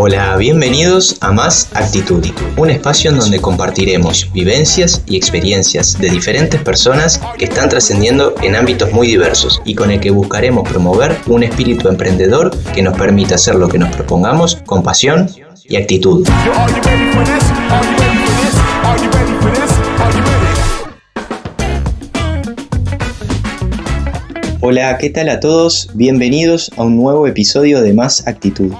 Hola, bienvenidos a Más Actitudi, un espacio en donde compartiremos vivencias y experiencias de diferentes personas que están trascendiendo en ámbitos muy diversos y con el que buscaremos promover un espíritu emprendedor que nos permita hacer lo que nos propongamos con pasión y actitud. Hola, ¿qué tal a todos? Bienvenidos a un nuevo episodio de Más Actitud.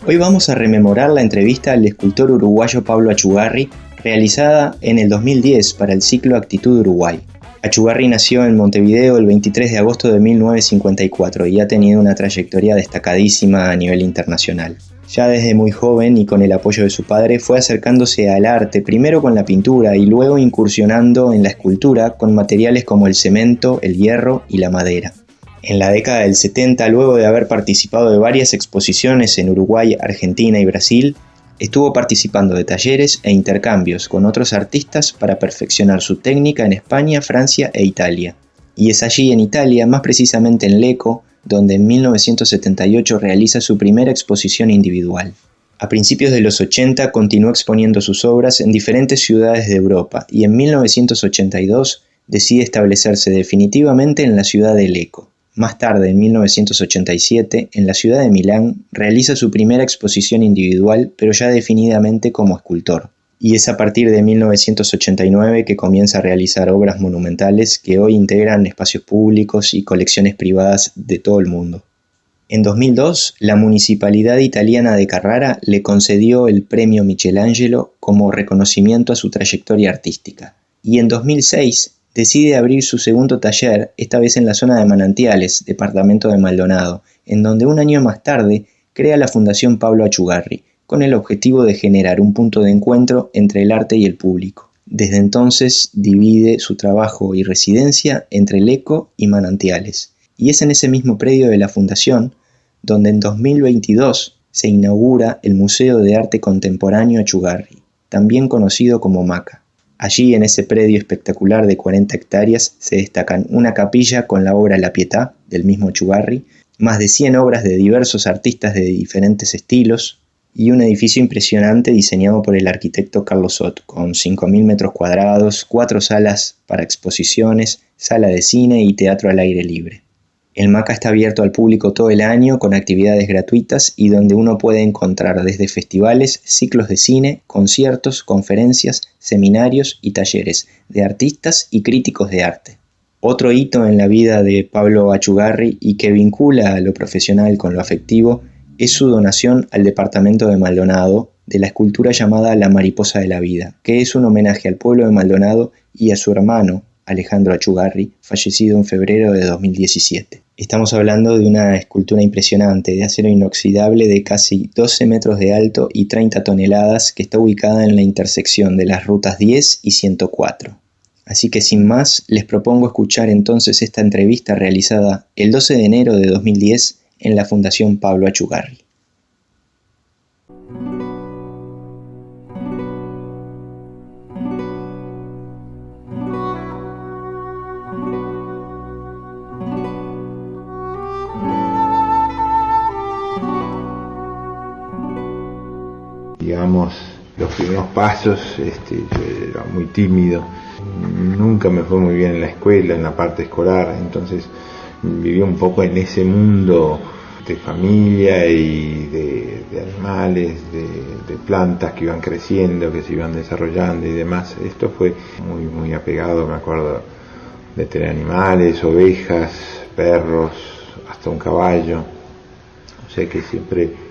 Hoy vamos a rememorar la entrevista al escultor uruguayo Pablo Achugarri, realizada en el 2010 para el ciclo Actitud Uruguay. Achugarri nació en Montevideo el 23 de agosto de 1954 y ha tenido una trayectoria destacadísima a nivel internacional. Ya desde muy joven y con el apoyo de su padre fue acercándose al arte, primero con la pintura y luego incursionando en la escultura con materiales como el cemento, el hierro y la madera. En la década del 70, luego de haber participado de varias exposiciones en Uruguay, Argentina y Brasil, estuvo participando de talleres e intercambios con otros artistas para perfeccionar su técnica en España, Francia e Italia. Y es allí en Italia, más precisamente en Lecco, donde en 1978 realiza su primera exposición individual. A principios de los 80 continuó exponiendo sus obras en diferentes ciudades de Europa y en 1982 decide establecerse definitivamente en la ciudad de Lecco. Más tarde, en 1987, en la ciudad de Milán, realiza su primera exposición individual, pero ya definidamente como escultor. Y es a partir de 1989 que comienza a realizar obras monumentales que hoy integran espacios públicos y colecciones privadas de todo el mundo. En 2002, la Municipalidad Italiana de Carrara le concedió el Premio Michelangelo como reconocimiento a su trayectoria artística. Y en 2006, decide abrir su segundo taller, esta vez en la zona de Manantiales, departamento de Maldonado, en donde un año más tarde crea la Fundación Pablo Achugarri, con el objetivo de generar un punto de encuentro entre el arte y el público. Desde entonces divide su trabajo y residencia entre Lecco y Manantiales. Y es en ese mismo predio de la Fundación donde en 2022 se inaugura el Museo de Arte Contemporáneo Achugarri, también conocido como MACA. Allí, en ese predio espectacular de 40 hectáreas, se destacan una capilla con la obra La Pietà, del mismo Achugarri, más de 100 obras de diversos artistas de diferentes estilos, y un edificio impresionante diseñado por el arquitecto Carlos Sot, con 5.000 metros cuadrados, 4 salas para exposiciones, sala de cine y teatro al aire libre. El MACA está abierto al público todo el año con actividades gratuitas y donde uno puede encontrar desde festivales, ciclos de cine, conciertos, conferencias, seminarios y talleres de artistas y críticos de arte. Otro hito en la vida de Pablo Achugarri y que vincula a lo profesional con lo afectivo es su donación al departamento de Maldonado de la escultura llamada La Mariposa de la Vida, que es un homenaje al pueblo de Maldonado y a su hermano, Alejandro Achugarri, fallecido en febrero de 2017. Estamos hablando de una escultura impresionante de acero inoxidable de casi 12 metros de alto y 30 toneladas que está ubicada en la intersección de las rutas 10 y 104. Así que sin más, les propongo escuchar entonces esta entrevista realizada el 12 de enero de 2010 en la Fundación Pablo Achugarri. Digamos, los primeros pasos, yo era muy tímido, nunca me fue muy bien en la escuela, en la parte escolar, entonces viví un poco en ese mundo de familia y de animales, de plantas que iban creciendo, que se iban desarrollando y demás. Esto fue muy apegado, me acuerdo de tener animales, ovejas, perros, hasta un caballo, o sea que siempre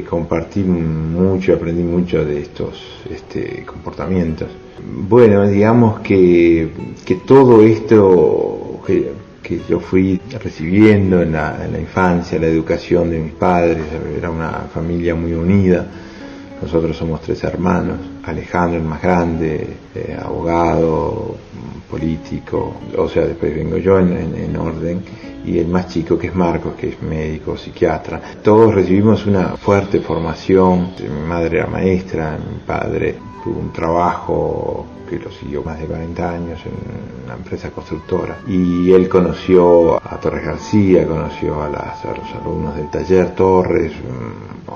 compartí mucho, aprendí mucho de estos comportamientos. Bueno, digamos que todo esto que yo fui recibiendo en la infancia, la educación de mis padres, era una familia muy unida. Nosotros somos 3 hermanos, Alejandro el más grande, abogado, político, o sea, después vengo yo en orden, y el más chico que es Marcos, que es médico, psiquiatra. Todos recibimos una fuerte formación. Mi madre era maestra, mi padre tuvo un trabajo que lo siguió más de 40 años en una empresa constructora, y él conoció a Torres García, conoció a los alumnos del taller Torres,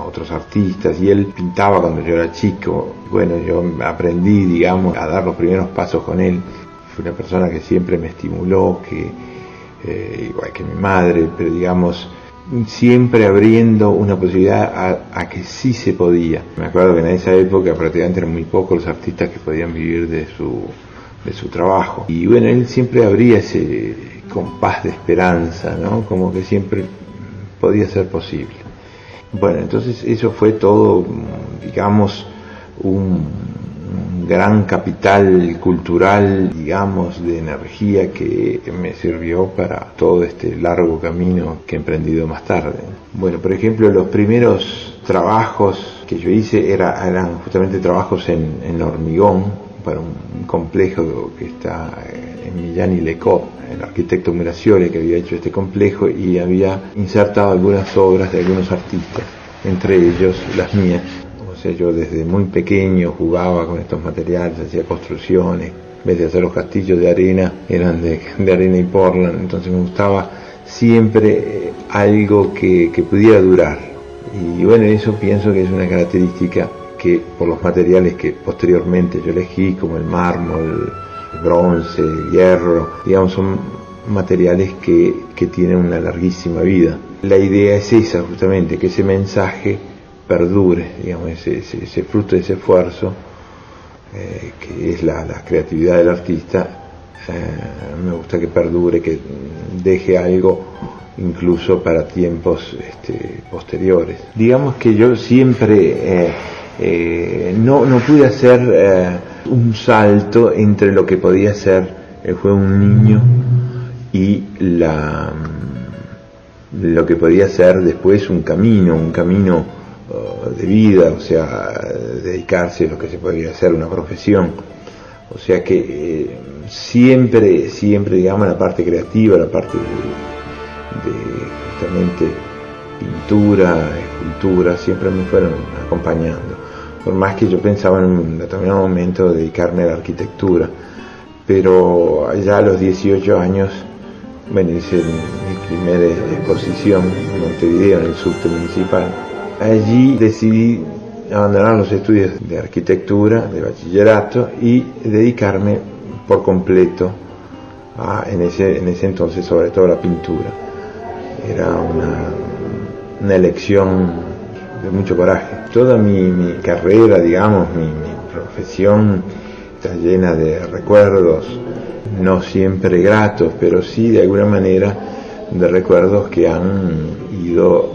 otros artistas, y él pintaba cuando yo era chico. Bueno, yo aprendí, digamos, a dar los primeros pasos con él. Fue una persona que siempre me estimuló, igual que mi madre, pero digamos, siempre abriendo una posibilidad a que sí se podía. Me acuerdo que en esa época prácticamente eran muy pocos los artistas que podían vivir de su trabajo. Y bueno, él siempre abría ese compás de esperanza, ¿no? Como que siempre podía ser posible. Bueno, entonces eso fue todo, digamos, un gran capital cultural, digamos, de energía que me sirvió para todo este largo camino que he emprendido más tarde. Bueno, por ejemplo, los primeros trabajos que yo hice eran justamente trabajos en hormigón para un complejo que está en Millán y Lecot, el arquitecto Muraciole, que había hecho este complejo y había insertado algunas obras de algunos artistas, entre ellos las mías. O sea, yo desde muy pequeño jugaba con estos materiales, hacía construcciones, en vez de hacer los castillos de arena, eran de arena y portland, entonces me gustaba siempre algo que pudiera durar. Y bueno, eso pienso que es una característica que por los materiales que posteriormente yo elegí, como el mármol, el bronce, el hierro, digamos, son materiales que tienen una larguísima vida. La idea es esa, justamente, que ese mensaje perdure, digamos, ese fruto de ese esfuerzo, que es la creatividad del artista, me gusta que perdure, que deje algo incluso para tiempos posteriores. Digamos que yo siempre no pude hacer un salto entre lo que podía ser el juego de un niño y lo que podía ser después un camino de vida, o sea, dedicarse a lo que se podría hacer una profesión. O sea que siempre, digamos, la parte creativa, la parte de justamente pintura, escultura, siempre me fueron acompañando. Por más que yo pensaba en un determinado momento dedicarme a la arquitectura, pero ya a los 18 años, bueno, hice mi primera exposición en Montevideo, en el subte municipal. Allí decidí abandonar los estudios de arquitectura, de bachillerato, y dedicarme por completo en ese entonces, sobre todo, a la pintura. Era una elección de mucho coraje. Toda mi carrera, digamos, mi profesión está llena de recuerdos, no siempre gratos, pero sí de alguna manera de recuerdos que han ido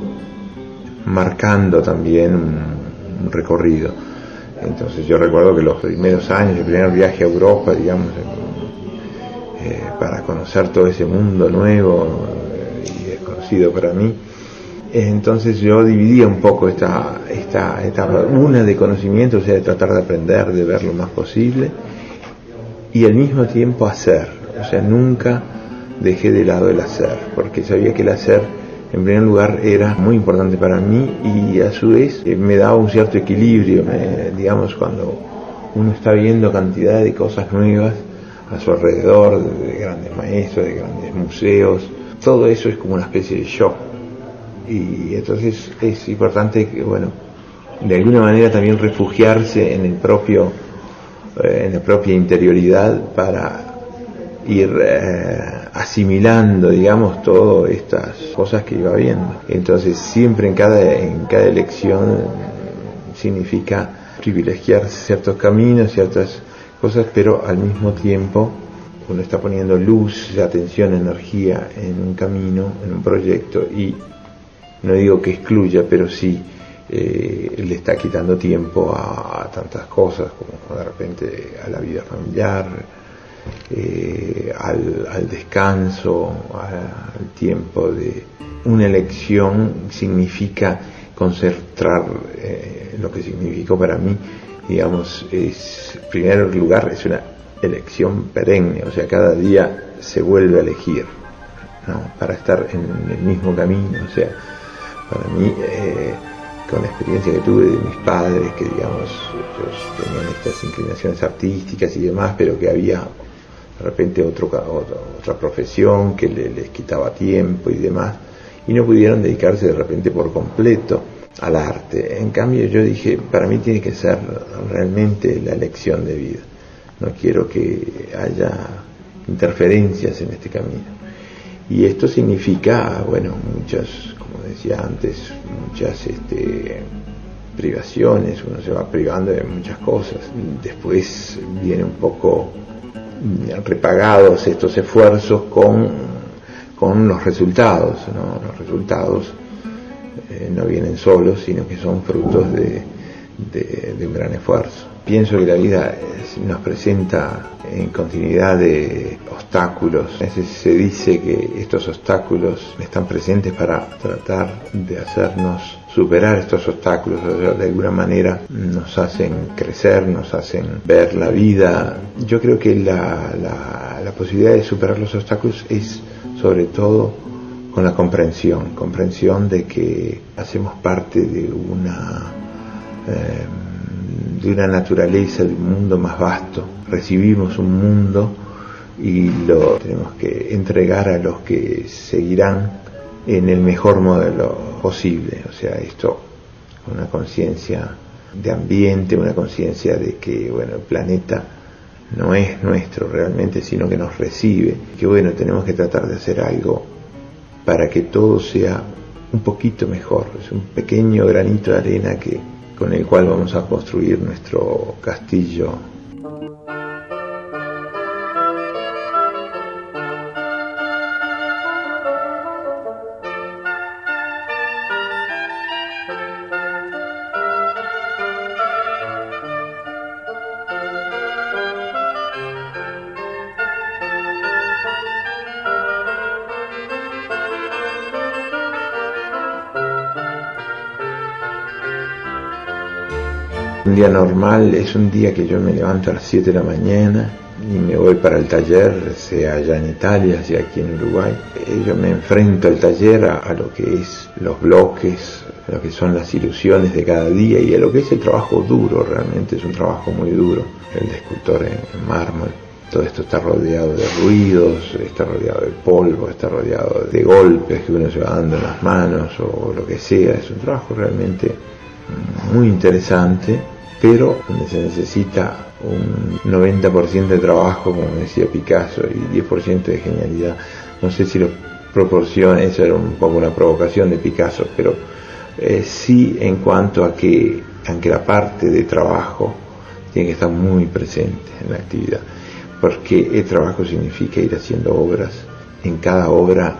marcando también un recorrido. Entonces yo recuerdo que los primeros años, el primer viaje a Europa, digamos, para conocer todo ese mundo nuevo y desconocido para mí, entonces yo dividía un poco esta etapa, una de conocimiento, o sea, de tratar de aprender, de ver lo más posible, y al mismo tiempo hacer. O sea, nunca dejé de lado el hacer, porque sabía que el hacer, en primer lugar, era muy importante para mí, y a su vez me daba un cierto equilibrio. Digamos, cuando uno está viendo cantidad de cosas nuevas a su alrededor, de grandes maestros, de grandes museos, todo eso es como una especie de shock. Y entonces es importante que, bueno, de alguna manera también refugiarse en la propia interioridad para ir asimilando, digamos, todas estas cosas que iba viendo. Entonces siempre en cada elección significa privilegiar ciertos caminos, ciertas cosas, pero al mismo tiempo uno está poniendo luz, atención, energía en un camino, en un proyecto, y no digo que excluya, pero sí le está quitando tiempo a tantas cosas, como de repente a la vida familiar, al descanso, al tiempo de una elección. Significa concentrar lo que significó para mí, digamos, es, en primer lugar, es una elección perenne, o sea, cada día se vuelve a elegir, ¿no?, para estar en el mismo camino. O sea, para mí, con la experiencia que tuve de mis padres, que, digamos, ellos tenían estas inclinaciones artísticas y demás, pero que había de repente otra profesión que les quitaba tiempo y demás, y no pudieron dedicarse de repente por completo al arte. En cambio yo dije, para mí tiene que ser realmente la elección de vida. No quiero que haya interferencias en este camino. Y esto significa, bueno, muchas, como decía antes, muchas privaciones, uno se va privando de muchas cosas. Después viene un poco repagados estos esfuerzos con los resultados, ¿no? Los resultados no vienen solos, sino que son frutos de un gran esfuerzo. Pienso que la vida nos presenta en continuidad de obstáculos. A veces se dice que estos obstáculos están presentes para tratar de hacernos superar estos obstáculos, o sea, de alguna manera nos hacen crecer, nos hacen ver la vida. Yo creo que la posibilidad de superar los obstáculos es sobre todo con la comprensión de que hacemos parte de una naturaleza, de un mundo más vasto. Recibimos un mundo y lo tenemos que entregar a los que seguirán en el mejor modelo posible. O sea, esto, una conciencia de ambiente, una conciencia de que, bueno, el planeta no es nuestro realmente, sino que nos recibe. Que bueno, tenemos que tratar de hacer algo para que todo sea un poquito mejor. Es un pequeño granito de arena con el cual vamos a construir nuestro castillo. Un día normal es un día que yo me levanto a las 7 de la mañana y me voy para el taller, sea allá en Italia, sea aquí en Uruguay. Yo me enfrento al taller a lo que es los bloques, a lo que son las ilusiones de cada día y a lo que es el trabajo duro. Realmente es un trabajo muy duro, el de escultor en mármol. Todo esto está rodeado de ruidos, está rodeado de polvo, está rodeado de golpes que uno se va dando en las manos o lo que sea. Es un trabajo realmente muy interesante, pero donde se necesita un 90% de trabajo, como decía Picasso, y 10% de genialidad. No sé si lo proporciona, eso era un poco una provocación de Picasso, pero sí en cuanto a que, aunque la parte de trabajo tiene que estar muy presente en la actividad, porque el trabajo significa ir haciendo obras. En cada obra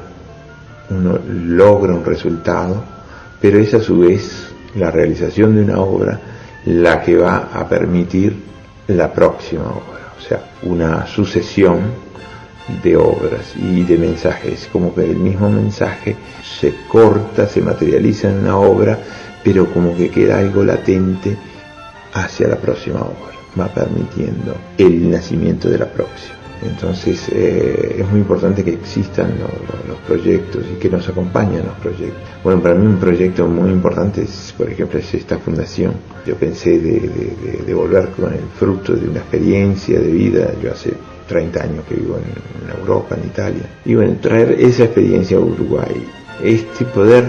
uno logra un resultado, pero es a su vez la realización de una obra la que va a permitir la próxima obra, o sea, una sucesión de obras y de mensajes, como que el mismo mensaje se corta, se materializa en una obra, pero como que queda algo latente hacia la próxima obra, va permitiendo el nacimiento de la próxima. Entonces es muy importante que existan los proyectos y que nos acompañen los proyectos. Bueno, para mí un proyecto muy importante es, por ejemplo, es esta fundación. Yo pensé de volver con el fruto de una experiencia de vida. Yo hace 30 años que vivo en Europa, en Italia. Y bueno, traer esa experiencia a Uruguay, poder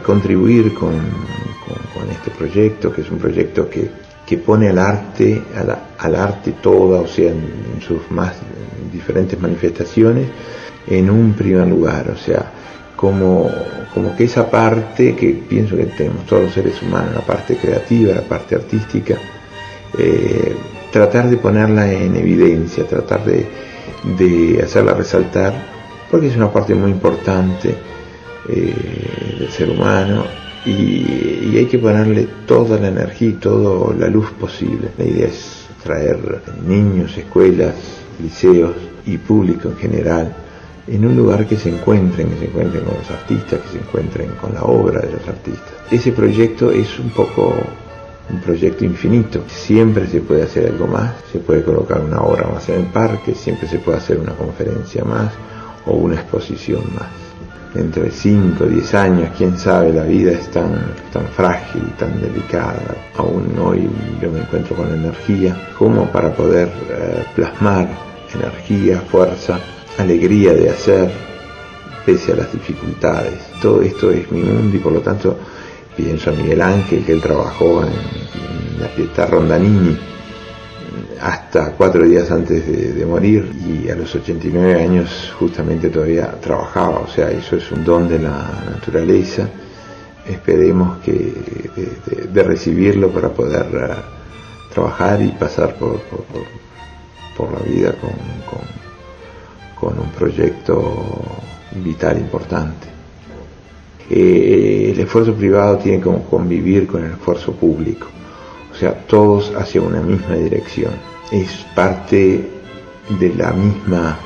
contribuir con este proyecto, que es un proyecto que pone al arte toda, o sea, en sus más diferentes manifestaciones, en un primer lugar. O sea, como que esa parte que pienso que tenemos todos los seres humanos, la parte creativa, la parte artística, tratar de ponerla en evidencia, tratar de hacerla resaltar, porque es una parte muy importante del ser humano. Y hay que ponerle toda la energía y toda la luz posible. La idea es traer niños, escuelas, liceos y público en general en un lugar que se encuentren con los artistas, que se encuentren con la obra de los artistas. Ese proyecto es un poco un proyecto infinito. Siempre se puede hacer algo más, se puede colocar una obra más en el parque, siempre se puede hacer una conferencia más o una exposición más. Dentro de 5 o 10 años, quién sabe, la vida es tan frágil, tan delicada. Aún hoy yo me encuentro con energía como para poder plasmar energía, fuerza, alegría de hacer pese a las dificultades. Todo esto es mi mundo y por lo tanto Pienso a Miguel Ángel, que él trabajó en la Pietà Rondanini hasta 4 días antes de morir, y a los 89 años justamente todavía trabajaba. O sea, eso es un don de la naturaleza. Esperemos que de recibirlo para poder trabajar y pasar por la vida con un proyecto vital importante. El esfuerzo privado tiene como convivir con el esfuerzo público, o sea, todos hacia una misma dirección. Es parte de la misma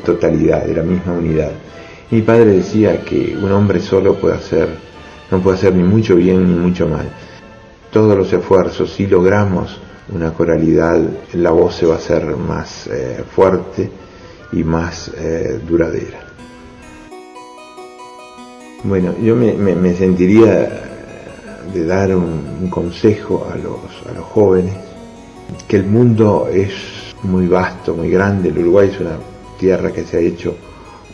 totalidad, de la misma unidad. Mi padre decía que un hombre solo no puede hacer ni mucho bien ni mucho mal. Todos los esfuerzos, si logramos una coralidad, la voz se va a hacer más fuerte y más duradera. Bueno, yo me sentiría de dar un consejo a los jóvenes, que el mundo es muy vasto, muy grande. El Uruguay es una tierra que se ha hecho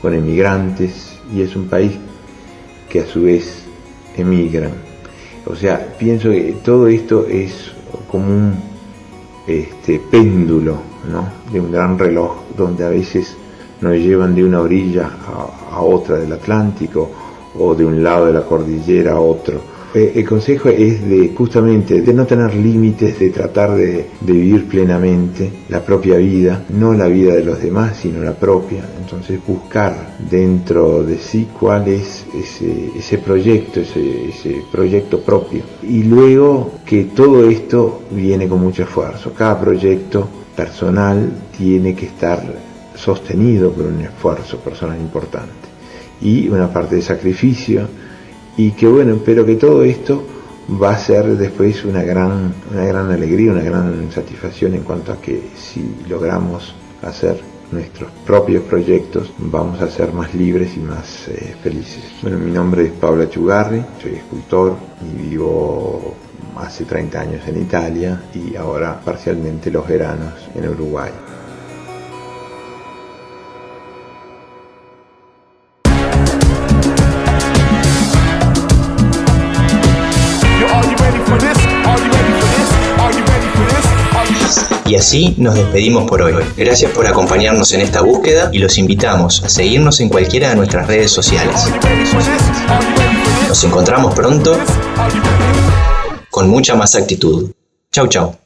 con emigrantes y es un país que a su vez emigran. O sea, pienso que todo esto es como un péndulo, ¿no?, de un gran reloj, donde a veces nos llevan de una orilla a otra del Atlántico, o de un lado de la cordillera a otro. El consejo es justamente de no tener límites, de tratar de vivir plenamente la propia vida, no la vida de los demás, sino la propia. Entonces buscar dentro de sí cuál es ese proyecto, ese proyecto propio. Y luego que todo esto viene con mucho esfuerzo. Cada proyecto personal tiene que estar sostenido por un esfuerzo personal importante y una parte de sacrificio, y que bueno, pero que todo esto va a ser después una gran alegría, una gran satisfacción, en cuanto a que si logramos hacer nuestros propios proyectos, vamos a ser más libres y más felices. Bueno, mi nombre es Pablo Achugarri, soy escultor y vivo hace 30 años en Italia y ahora parcialmente los veranos en Uruguay. Y así nos despedimos por hoy. Gracias por acompañarnos en esta búsqueda y los invitamos a seguirnos en cualquiera de nuestras redes sociales. Nos encontramos pronto con mucha más actitud. Chau, chau.